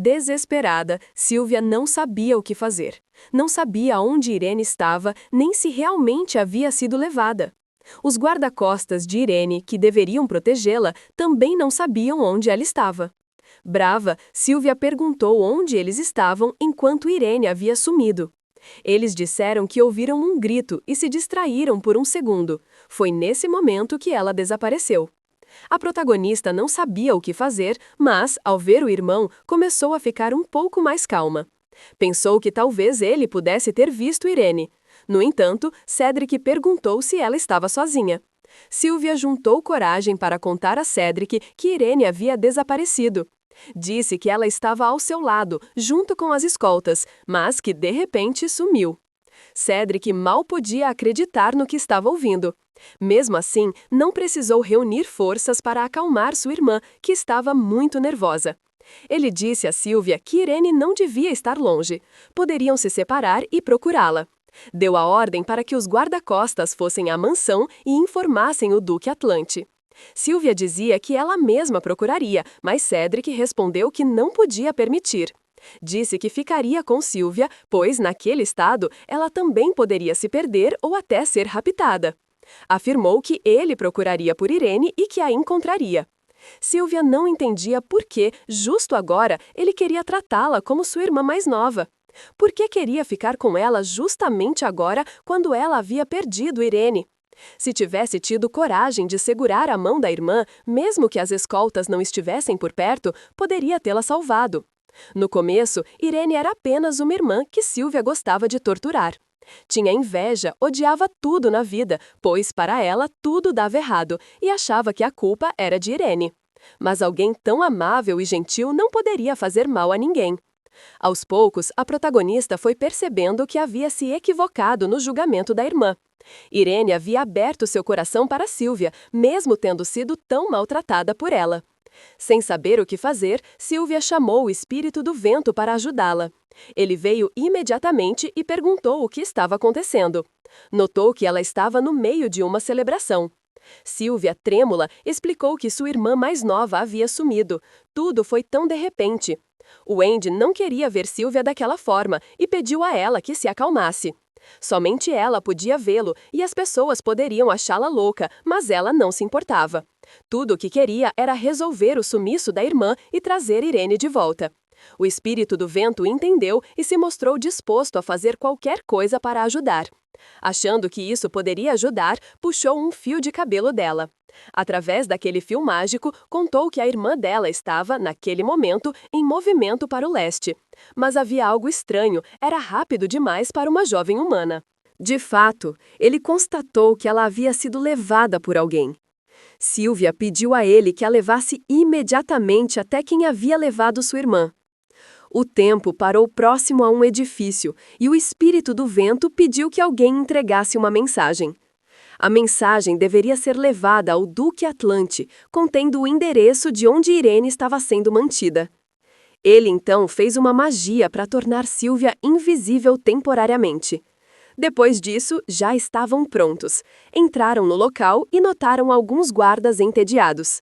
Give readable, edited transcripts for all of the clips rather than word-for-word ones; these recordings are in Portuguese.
Desesperada, Silvia não sabia o que fazer. Não sabia onde Irene estava, nem se realmente havia sido levada. Os guarda-costas de Irene, que deveriam protegê-la, também não sabiam onde ela estava. Brava, Silvia perguntou onde eles estavam enquanto Irene havia sumido. Eles disseram que ouviram um grito e se distraíram por um segundo. Foi nesse momento que ela desapareceu. A protagonista não sabia o que fazer, mas, ao ver o irmão, começou a ficar um pouco mais calma. Pensou que talvez ele pudesse ter visto Irene. No entanto, Cedric perguntou se ela estava sozinha. Silvia juntou coragem para contar a Cedric que Irene havia desaparecido. Disse que ela estava ao seu lado, junto com as escoltas, mas que de repente sumiu. Cedric mal podia acreditar no que estava ouvindo. Mesmo assim, não precisou reunir forças para acalmar sua irmã, que estava muito nervosa. Ele disse a Silvia que Irene não devia estar longe. Poderiam se separar e procurá-la. Deu a ordem para que os guarda-costas fossem à mansão e informassem o Duque Atlante. Silvia dizia que ela mesma procuraria, mas Cedric respondeu que não podia permitir. Disse que ficaria com Silvia, pois, naquele estado, ela também poderia se perder ou até ser raptada. Afirmou que ele procuraria por Irene e que a encontraria. Silvia não entendia por que, justo agora, ele queria tratá-la como sua irmã mais nova. Por que queria ficar com ela justamente agora, quando ela havia perdido Irene? Se tivesse tido coragem de segurar a mão da irmã, mesmo que as escoltas não estivessem por perto, poderia tê-la salvado. No começo, Irene era apenas uma irmã que Silvia gostava de torturar. Tinha inveja, odiava tudo na vida, pois para ela tudo dava errado, e achava que a culpa era de Irene. Mas alguém tão amável e gentil não poderia fazer mal a ninguém. Aos poucos, a protagonista foi percebendo que havia se equivocado no julgamento da irmã. Irene havia aberto seu coração para Silvia, mesmo tendo sido tão maltratada por ela. Sem saber o que fazer, Silvia chamou o espírito do vento para ajudá-la. Ele veio imediatamente e perguntou o que estava acontecendo. Notou que ela estava no meio de uma celebração. Silvia, trêmula, explicou que sua irmã mais nova havia sumido. Tudo foi tão de repente. O Andy não queria ver Silvia daquela forma e pediu a ela que se acalmasse. Somente ela podia vê-lo e as pessoas poderiam achá-la louca, mas ela não se importava. Tudo o que queria era resolver o sumiço da irmã e trazer Irene de volta. O espírito do vento entendeu e se mostrou disposto a fazer qualquer coisa para ajudar. Achando que isso poderia ajudar, puxou um fio de cabelo dela. Através daquele fio mágico, contou que a irmã dela estava, naquele momento, em movimento para o leste. Mas havia algo estranho, era rápido demais para uma jovem humana. De fato, ele constatou que ela havia sido levada por alguém. Silvia pediu a ele que a levasse imediatamente até quem havia levado sua irmã. O tempo parou próximo a um edifício e o espírito do vento pediu que alguém entregasse uma mensagem. A mensagem deveria ser levada ao Duque Atlante, contendo o endereço de onde Irene estava sendo mantida. Ele então fez uma magia para tornar Silvia invisível temporariamente. Depois disso, já estavam prontos. Entraram no local e notaram alguns guardas entediados.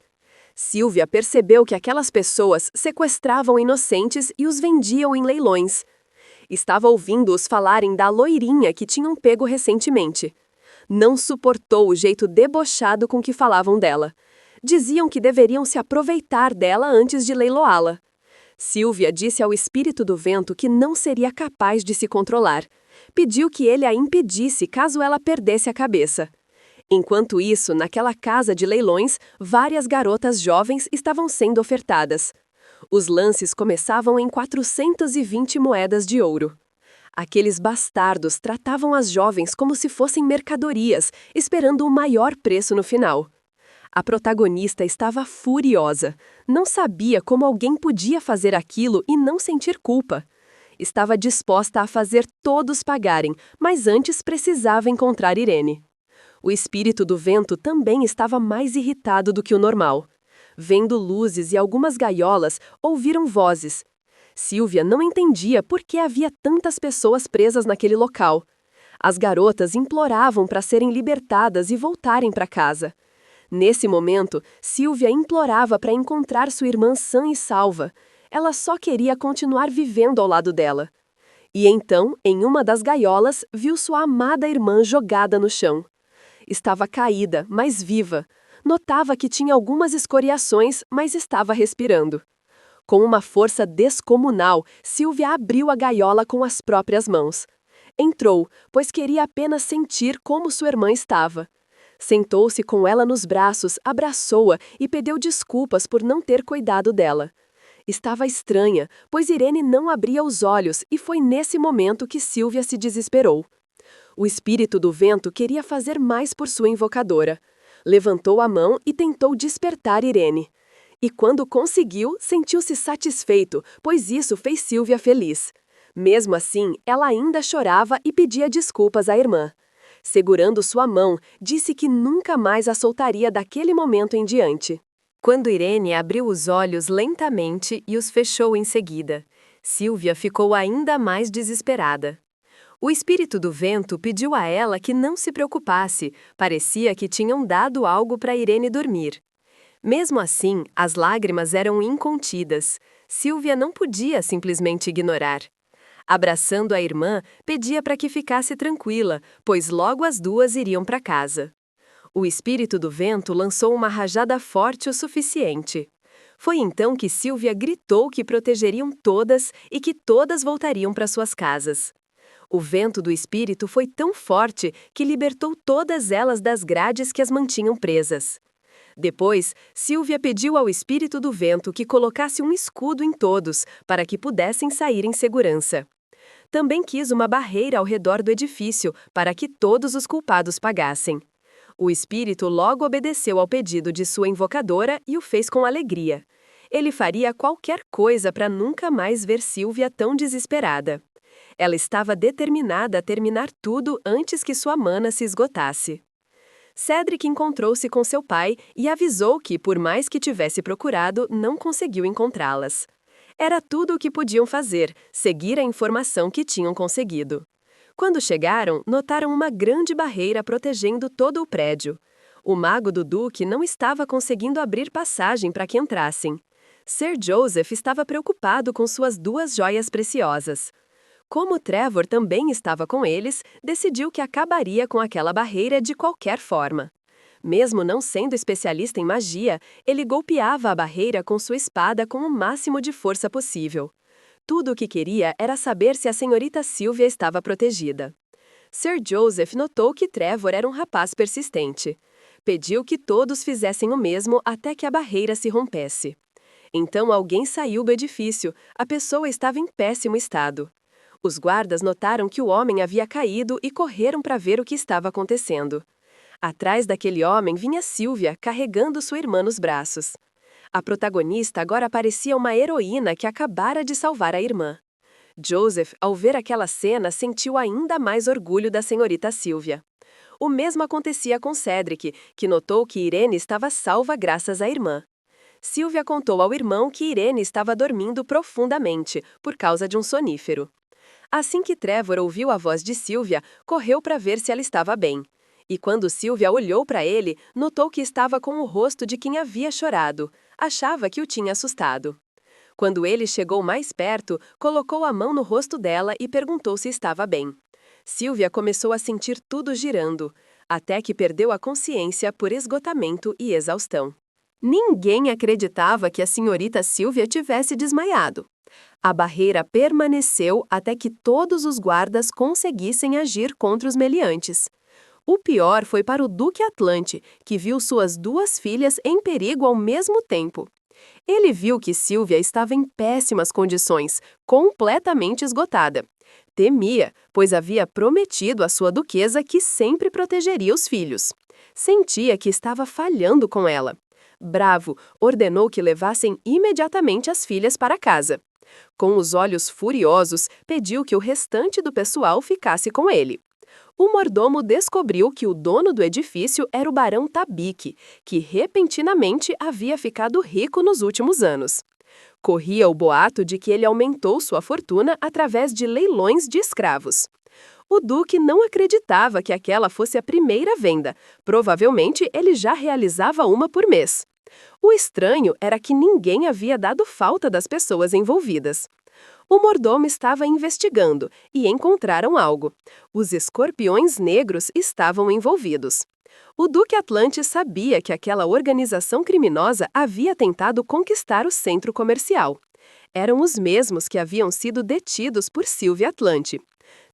Silvia percebeu que aquelas pessoas sequestravam inocentes e os vendiam em leilões. Estava ouvindo-os falarem da loirinha que tinham pego recentemente. Não suportou o jeito debochado com que falavam dela. Diziam que deveriam se aproveitar dela antes de leiloá-la. Silvia disse ao espírito do vento que não seria capaz de se controlar. Pediu que ele a impedisse caso ela perdesse a cabeça. Enquanto isso, naquela casa de leilões, várias garotas jovens estavam sendo ofertadas. Os lances começavam em 420 moedas de ouro. Aqueles bastardos tratavam as jovens como se fossem mercadorias, esperando o maior preço no final. A protagonista estava furiosa. Não sabia como alguém podia fazer aquilo e não sentir culpa. Estava disposta a fazer todos pagarem, mas antes precisava encontrar Irene. O espírito do vento também estava mais irritado do que o normal. Vendo luzes e algumas gaiolas, ouviram vozes. Silvia não entendia por que havia tantas pessoas presas naquele local. As garotas imploravam para serem libertadas e voltarem para casa. Nesse momento, Silvia implorava para encontrar sua irmã sã e salva. Ela só queria continuar vivendo ao lado dela. E então, em uma das gaiolas, viu sua amada irmã jogada no chão. Estava caída, mas viva. Notava que tinha algumas escoriações, mas estava respirando. Com uma força descomunal, Sylvia abriu a gaiola com as próprias mãos. Entrou, pois queria apenas sentir como sua irmã estava. Sentou-se com ela nos braços, abraçou-a e pediu desculpas por não ter cuidado dela. Estava estranha, pois Irene não abria os olhos e foi nesse momento que Sylvia se desesperou. O espírito do vento queria fazer mais por sua invocadora. Levantou a mão e tentou despertar Irene. E quando conseguiu, sentiu-se satisfeito, pois isso fez Sylvia feliz. Mesmo assim, ela ainda chorava e pedia desculpas à irmã. Segurando sua mão, disse que nunca mais a soltaria daquele momento em diante. Quando Irene abriu os olhos lentamente e os fechou em seguida, Sylvia ficou ainda mais desesperada. O espírito do vento pediu a ela que não se preocupasse, parecia que tinham dado algo para Irene dormir. Mesmo assim, as lágrimas eram incontidas. Sylvia não podia simplesmente ignorar. Abraçando a irmã, pedia para que ficasse tranquila, pois logo as duas iriam para casa. O espírito do vento lançou uma rajada forte o suficiente. Foi então que Sylvia gritou que protegeriam todas e que todas voltariam para suas casas. O vento do espírito foi tão forte que libertou todas elas das grades que as mantinham presas. Depois, Sylvia pediu ao espírito do vento que colocasse um escudo em todos, para que pudessem sair em segurança. Também quis uma barreira ao redor do edifício, para que todos os culpados pagassem. O espírito logo obedeceu ao pedido de sua invocadora e o fez com alegria. Ele faria qualquer coisa para nunca mais ver Sylvia tão desesperada. Ela estava determinada a terminar tudo antes que sua mana se esgotasse. Cedric encontrou-se com seu pai e avisou que, por mais que tivesse procurado, não conseguiu encontrá-las. Era tudo o que podiam fazer, seguir a informação que tinham conseguido. Quando chegaram, notaram uma grande barreira protegendo todo o prédio. O mago do Duque não estava conseguindo abrir passagem para que entrassem. Sir Joseph estava preocupado com suas 2 joias preciosas. Como Trevor também estava com eles, decidiu que acabaria com aquela barreira de qualquer forma. Mesmo não sendo especialista em magia, ele golpeava a barreira com sua espada com o máximo de força possível. Tudo o que queria era saber se a senhorita Sylvia estava protegida. Sir Joseph notou que Trevor era um rapaz persistente. Pediu que todos fizessem o mesmo até que a barreira se rompesse. Então alguém saiu do edifício, a pessoa estava em péssimo estado. Os guardas notaram que o homem havia caído e correram para ver o que estava acontecendo. Atrás daquele homem vinha Sylvia, carregando sua irmã nos braços. A protagonista agora parecia uma heroína que acabara de salvar a irmã. Joseph, ao ver aquela cena, sentiu ainda mais orgulho da senhorita Sylvia. O mesmo acontecia com Cedric, que notou que Irene estava salva graças à irmã. Sylvia contou ao irmão que Irene estava dormindo profundamente, por causa de um sonífero. Assim que Trevor ouviu a voz de Sylvia, correu para ver se ela estava bem. E quando Sylvia olhou para ele, notou que estava com o rosto de quem havia chorado. Achava que o tinha assustado. Quando ele chegou mais perto, colocou a mão no rosto dela e perguntou se estava bem. Sylvia começou a sentir tudo girando, até que perdeu a consciência por esgotamento e exaustão. Ninguém acreditava que a senhorita Sylvia tivesse desmaiado. A barreira permaneceu até que todos os guardas conseguissem agir contra os meliantes. O pior foi para o Duque Atlante, que viu suas 2 filhas em perigo ao mesmo tempo. Ele viu que Sylvia estava em péssimas condições, completamente esgotada. Temia, pois havia prometido à sua duquesa que sempre protegeria os filhos. Sentia que estava falhando com ela. Bravo, ordenou que levassem imediatamente as filhas para casa. Com os olhos furiosos, pediu que o restante do pessoal ficasse com ele. O mordomo descobriu que o dono do edifício era o barão Tabique, que repentinamente havia ficado rico nos últimos anos. Corria o boato de que ele aumentou sua fortuna através de leilões de escravos. O duque não acreditava que aquela fosse a primeira venda. Provavelmente ele já realizava uma por mês. O estranho era que ninguém havia dado falta das pessoas envolvidas. O mordomo estava investigando e encontraram algo. Os escorpiões negros estavam envolvidos. O Duque Atlante sabia que aquela organização criminosa havia tentado conquistar o centro comercial. Eram os mesmos que haviam sido detidos por Sylvia Atlante.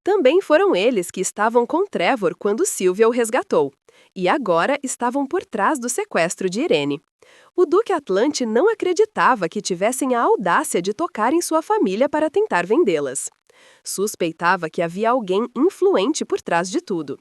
Também foram eles que estavam com Trevor quando Sylvia o resgatou. E agora estavam por trás do sequestro de Irene. O Duque Atlante não acreditava que tivessem a audácia de tocar em sua família para tentar vendê-las. Suspeitava que havia alguém influente por trás de tudo.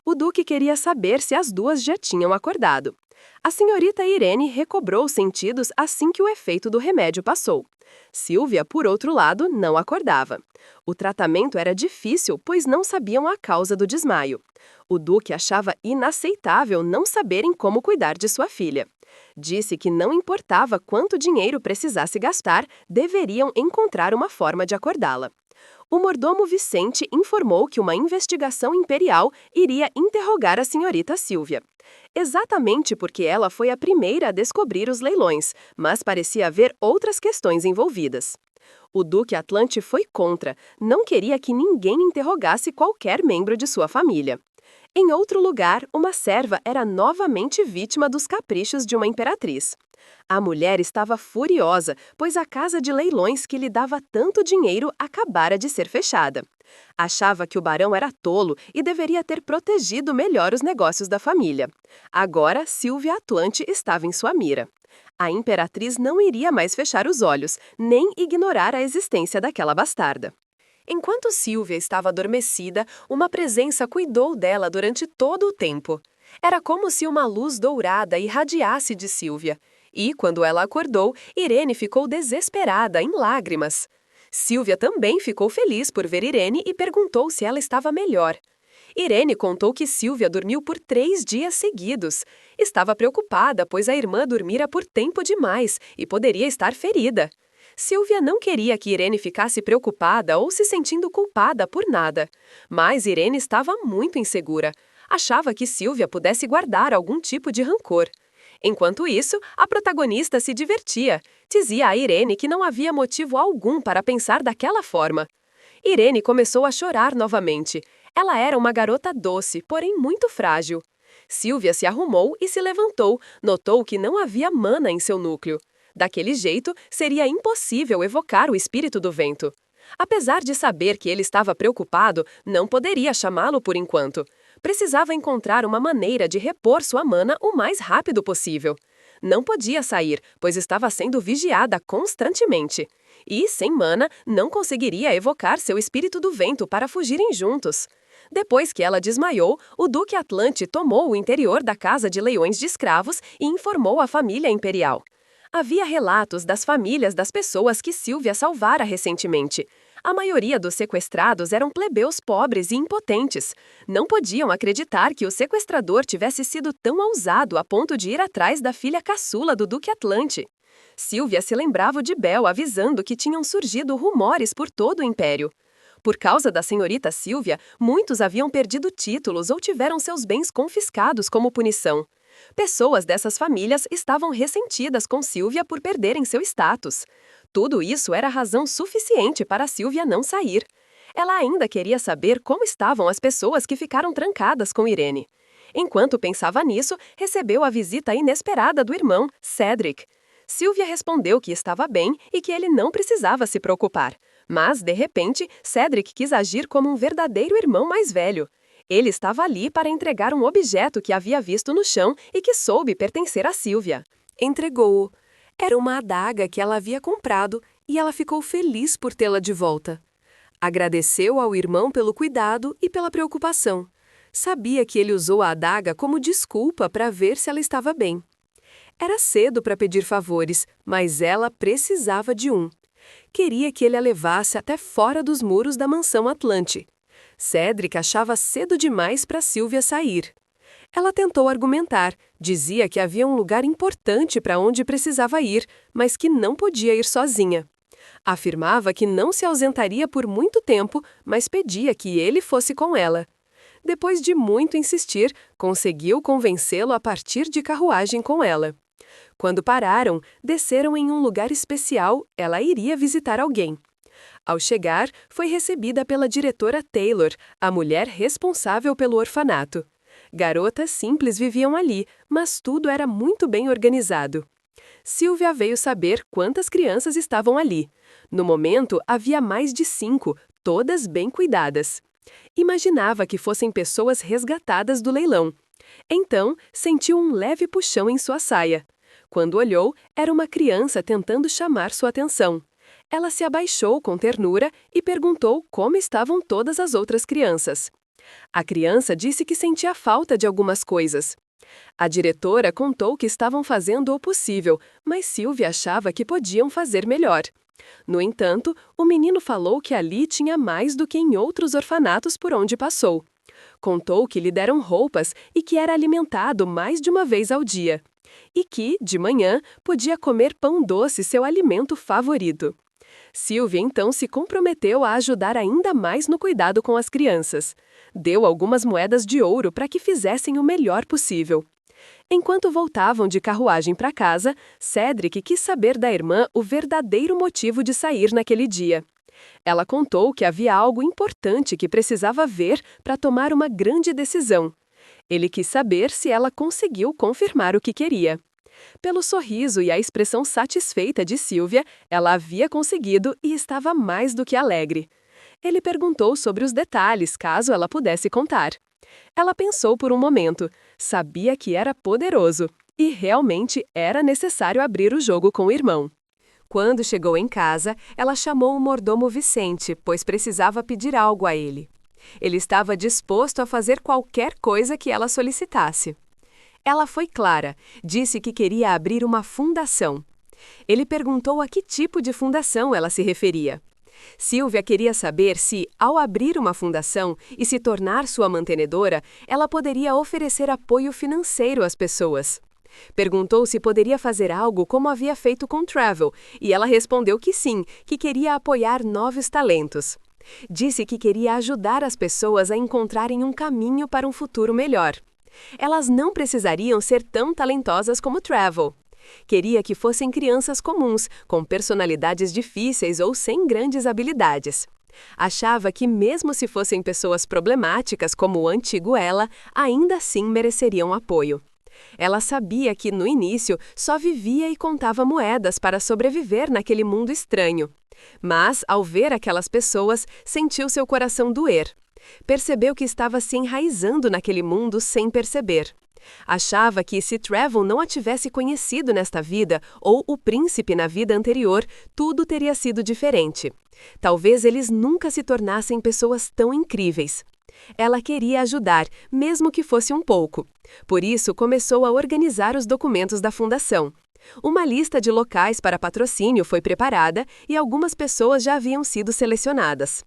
O Duque queria saber se as duas já tinham acordado. A senhorita Irene recobrou os sentidos assim que o efeito do remédio passou. Sylvia, por outro lado, não acordava. O tratamento era difícil, pois não sabiam a causa do desmaio. O Duque achava inaceitável não saberem como cuidar de sua filha. Disse que não importava quanto dinheiro precisasse gastar, deveriam encontrar uma forma de acordá-la. O mordomo Vicente informou que uma investigação imperial iria interrogar a senhorita Sylvia. Exatamente porque ela foi a primeira a descobrir os leilões, mas parecia haver outras questões envolvidas. O Duque Atlante foi contra, não queria que ninguém interrogasse qualquer membro de sua família. Em outro lugar, uma serva era novamente vítima dos caprichos de uma imperatriz. A mulher estava furiosa, pois a casa de leilões que lhe dava tanto dinheiro acabara de ser fechada. Achava que o barão era tolo e deveria ter protegido melhor os negócios da família. Agora, Sylvia Atlante estava em sua mira. A imperatriz não iria mais fechar os olhos, nem ignorar a existência daquela bastarda. Enquanto Sylvia estava adormecida, uma presença cuidou dela durante todo o tempo. Era como se uma luz dourada irradiasse de Sylvia. E, quando ela acordou, Irene ficou desesperada, em lágrimas. Sylvia também ficou feliz por ver Irene e perguntou se ela estava melhor. Irene contou que Sylvia dormiu por 3 dias seguidos. Estava preocupada, pois a irmã dormira por tempo demais e poderia estar ferida. Sylvia não queria que Irene ficasse preocupada ou se sentindo culpada por nada. Mas Irene estava muito insegura. Achava que Sylvia pudesse guardar algum tipo de rancor. Enquanto isso, a protagonista se divertia. Dizia a Irene que não havia motivo algum para pensar daquela forma. Irene começou a chorar novamente. Ela era uma garota doce, porém muito frágil. Sylvia se arrumou e se levantou, notou que não havia mana em seu núcleo. Daquele jeito, seria impossível evocar o espírito do vento. Apesar de saber que ele estava preocupado, não poderia chamá-lo por enquanto. Precisava encontrar uma maneira de repor sua mana o mais rápido possível. Não podia sair, pois estava sendo vigiada constantemente. E, sem mana, não conseguiria evocar seu espírito do vento para fugirem juntos. Depois que ela desmaiou, o Duque Atlante tomou o interior da casa de leões de escravos e informou a família imperial. Havia relatos das famílias das pessoas que Sylvia salvara recentemente. A maioria dos sequestrados eram plebeus pobres e impotentes. Não podiam acreditar que o sequestrador tivesse sido tão ousado a ponto de ir atrás da filha caçula do Duque Atlante. Sylvia se lembrava de Bel avisando que tinham surgido rumores por todo o império. Por causa da senhorita Sylvia, muitos haviam perdido títulos ou tiveram seus bens confiscados como punição. Pessoas dessas famílias estavam ressentidas com Sylvia por perderem seu status. Tudo isso era razão suficiente para Sylvia não sair. Ela ainda queria saber como estavam as pessoas que ficaram trancadas com Irene. Enquanto pensava nisso, recebeu a visita inesperada do irmão, Cedric. Sylvia respondeu que estava bem e que ele não precisava se preocupar. Mas, de repente, Cedric quis agir como um verdadeiro irmão mais velho. Ele estava ali para entregar um objeto que havia visto no chão e que soube pertencer a Sylvia. Entregou-o. Era uma adaga que ela havia comprado e ela ficou feliz por tê-la de volta. Agradeceu ao irmão pelo cuidado e pela preocupação. Sabia que ele usou a adaga como desculpa para ver se ela estava bem. Era cedo para pedir favores, mas ela precisava de um. Queria que ele a levasse até fora dos muros da mansão Atlante. Cedric achava cedo demais para Sylvia sair. Ela tentou argumentar, dizia que havia um lugar importante para onde precisava ir, mas que não podia ir sozinha. Afirmava que não se ausentaria por muito tempo, mas pedia que ele fosse com ela. Depois de muito insistir, conseguiu convencê-lo a partir de carruagem com ela. Quando pararam, desceram em um lugar especial, ela iria visitar alguém. Ao chegar, foi recebida pela diretora Taylor, a mulher responsável pelo orfanato. Garotas simples viviam ali, mas tudo era muito bem organizado. Sylvia veio saber quantas crianças estavam ali. No momento, havia mais de 5, todas bem cuidadas. Imaginava que fossem pessoas resgatadas do leilão. Então, sentiu um leve puxão em sua saia. Quando olhou, era uma criança tentando chamar sua atenção. Ela se abaixou com ternura e perguntou como estavam todas as outras crianças. A criança disse que sentia falta de algumas coisas. A diretora contou que estavam fazendo o possível, mas Sylvia achava que podiam fazer melhor. No entanto, o menino falou que ali tinha mais do que em outros orfanatos por onde passou. Contou que lhe deram roupas e que era alimentado mais de uma vez ao dia. E que, de manhã, podia comer pão doce, seu alimento favorito. Sylvia então se comprometeu a ajudar ainda mais no cuidado com as crianças. Deu algumas moedas de ouro para que fizessem o melhor possível. Enquanto voltavam de carruagem para casa, Cedric quis saber da irmã o verdadeiro motivo de sair naquele dia. Ela contou que havia algo importante que precisava ver para tomar uma grande decisão. Ele quis saber se ela conseguiu confirmar o que queria. Pelo sorriso e a expressão satisfeita de Sylvia, ela havia conseguido e estava mais do que alegre. Ele perguntou sobre os detalhes, caso ela pudesse contar. Ela pensou por um momento, sabia que era poderoso, e realmente era necessário abrir o jogo com o irmão. Quando chegou em casa, ela chamou o mordomo Vicente, pois precisava pedir algo a ele. Ele estava disposto a fazer qualquer coisa que ela solicitasse. Ela foi clara, disse que queria abrir uma fundação. Ele perguntou a que tipo de fundação ela se referia. Sylvia queria saber se, ao abrir uma fundação e se tornar sua mantenedora, ela poderia oferecer apoio financeiro às pessoas. Perguntou se poderia fazer algo como havia feito com Travel, e ela respondeu que sim, que queria apoiar novos talentos. Disse que queria ajudar as pessoas a encontrarem um caminho para um futuro melhor. Elas não precisariam ser tão talentosas como Travel. Queria que fossem crianças comuns, com personalidades difíceis ou sem grandes habilidades. Achava que mesmo se fossem pessoas problemáticas como o antigo ela, ainda assim mereceriam apoio. Ela sabia que, no início, só vivia e contava moedas para sobreviver naquele mundo estranho. Mas, ao ver aquelas pessoas, sentiu seu coração doer. Percebeu que estava se enraizando naquele mundo sem perceber. Achava que se Travel não a tivesse conhecido nesta vida, ou o príncipe na vida anterior, tudo teria sido diferente. Talvez eles nunca se tornassem pessoas tão incríveis. Ela queria ajudar, mesmo que fosse um pouco. Por isso, começou a organizar os documentos da fundação. Uma lista de locais para patrocínio foi preparada e algumas pessoas já haviam sido selecionadas.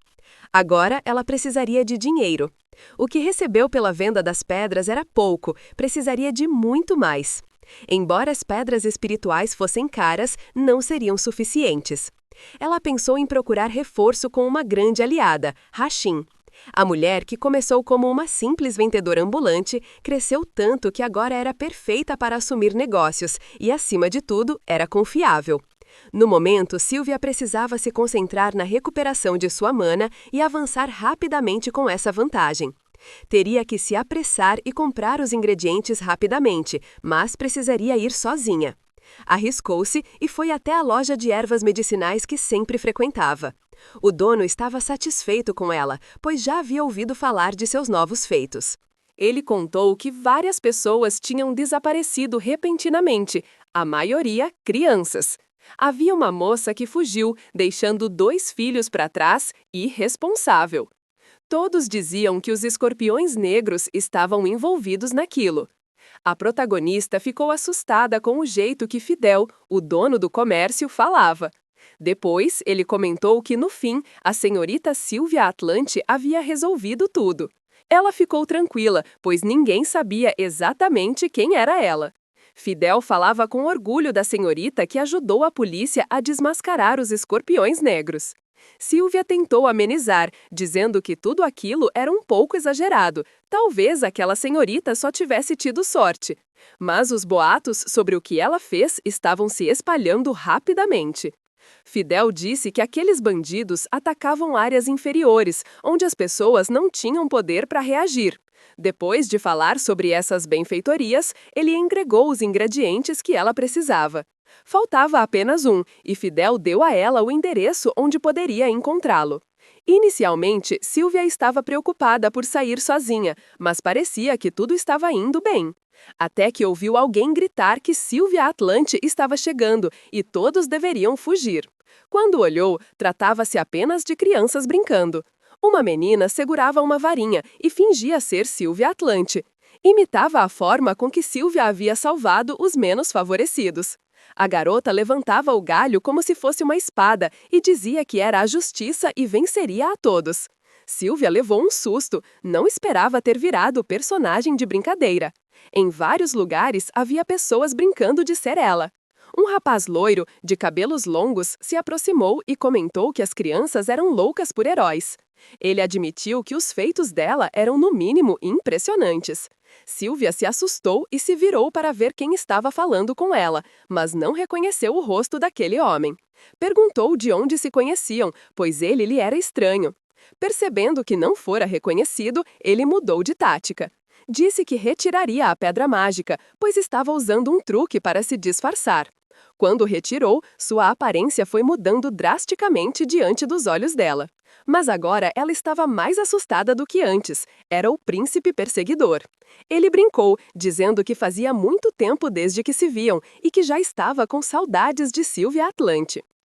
Agora, ela precisaria de dinheiro. O que recebeu pela venda das pedras era pouco, precisaria de muito mais. Embora as pedras espirituais fossem caras, não seriam suficientes. Ela pensou em procurar reforço com uma grande aliada, Rashim. A mulher, que começou como uma simples vendedora ambulante, cresceu tanto que agora era perfeita para assumir negócios e, acima de tudo, era confiável. No momento, Sylvia precisava se concentrar na recuperação de sua mana e avançar rapidamente com essa vantagem. Teria que se apressar e comprar os ingredientes rapidamente, mas precisaria ir sozinha. Arriscou-se e foi até a loja de ervas medicinais que sempre frequentava. O dono estava satisfeito com ela, pois já havia ouvido falar de seus novos feitos. Ele contou que várias pessoas tinham desaparecido repentinamente, a maioria crianças. Havia uma moça que fugiu, deixando 2 filhos para trás, irresponsável. Todos diziam que os escorpiões negros estavam envolvidos naquilo. A protagonista ficou assustada com o jeito que Fidel, o dono do comércio, falava. Depois, ele comentou que, no fim, a senhorita Sylvia Atlante havia resolvido tudo. Ela ficou tranquila, pois ninguém sabia exatamente quem era ela. Fidel falava com orgulho da senhorita que ajudou a polícia a desmascarar os escorpiões negros. Silvia tentou amenizar, dizendo que tudo aquilo era um pouco exagerado. Talvez aquela senhorita só tivesse tido sorte. Mas os boatos sobre o que ela fez estavam se espalhando rapidamente. Fidel disse que aqueles bandidos atacavam áreas inferiores, onde as pessoas não tinham poder para reagir. Depois de falar sobre essas benfeitorias, ele entregou os ingredientes que ela precisava. Faltava apenas um, e Fidel deu a ela o endereço onde poderia encontrá-lo. Inicialmente, Silvia estava preocupada por sair sozinha, mas parecia que tudo estava indo bem. Até que ouviu alguém gritar que Silvia Atlante estava chegando e todos deveriam fugir. Quando olhou, tratava-se apenas de crianças brincando. Uma menina segurava uma varinha e fingia ser Silvia Atlante. Imitava a forma com que Silvia havia salvado os menos favorecidos. A garota levantava o galho como se fosse uma espada e dizia que era a justiça e venceria a todos. Silvia levou um susto, não esperava ter virado personagem de brincadeira. Em vários lugares havia pessoas brincando de ser ela. Um rapaz loiro, de cabelos longos, se aproximou e comentou que as crianças eram loucas por heróis. Ele admitiu que os feitos dela eram, no mínimo, impressionantes. Silvia se assustou e se virou para ver quem estava falando com ela, mas não reconheceu o rosto daquele homem. Perguntou de onde se conheciam, pois ele lhe era estranho. Percebendo que não fora reconhecido, ele mudou de tática. Disse que retiraria a pedra mágica, pois estava usando um truque para se disfarçar. Quando retirou, sua aparência foi mudando drasticamente diante dos olhos dela. Mas agora ela estava mais assustada do que antes. Era o príncipe perseguidor. Ele brincou, dizendo que fazia muito tempo desde que se viam e que já estava com saudades de Silvia Atlante.